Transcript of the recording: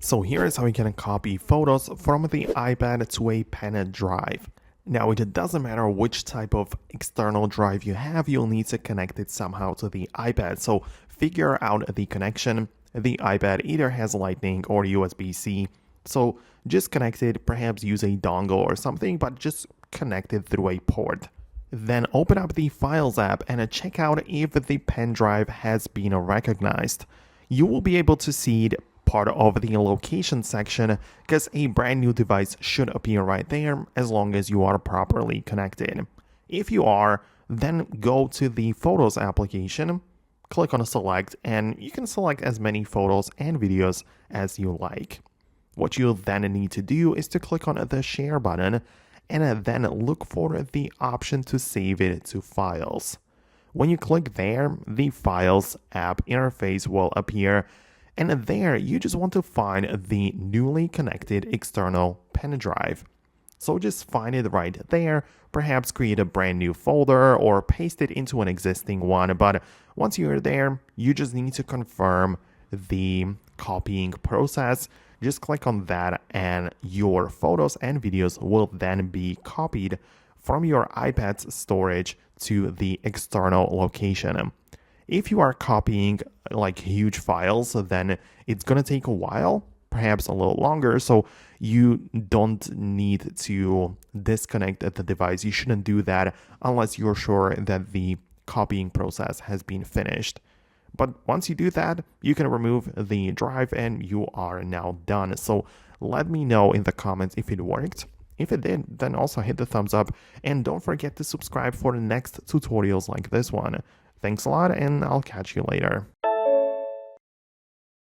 So here is how you can copy photos from the iPad to a pen drive. Now it doesn't matter which type of external drive you have, you'll need to connect it somehow to the iPad. So figure out the connection. The iPad either has Lightning or USB-C. So just connect it, perhaps use a dongle or something, but just connect it through a port. Then open up the Files app and check out if the pen drive has been recognized. You will be able to see it part of the location section because a brand new device should appear right there as long as you are properly connected. If you are, then go to the Photos application, click on Select, and you can select as many photos and videos as you like. What you'll then need to do is to click on the Share button and then look for the option to save it to Files. When you click there, the Files app interface will appear, and there you just want to find the newly connected external pen drive. So just find it right there, perhaps create a brand new folder or paste it into an existing one, but once you're there, you just need to confirm the copying process. Just click on that and your photos and videos will then be copied from your iPad's storage to the external location. If you are copying like huge files, then it's going to take a while, perhaps a little longer, so you don't need to disconnect the device. You shouldn't do that unless you're sure that the copying process has been finished. But once you do that, you can remove the drive and you are now done. So let me know in the comments if it worked. If it did, then also hit the thumbs up and don't forget to subscribe for the next tutorials like this one. Thanks a lot and I'll catch you later.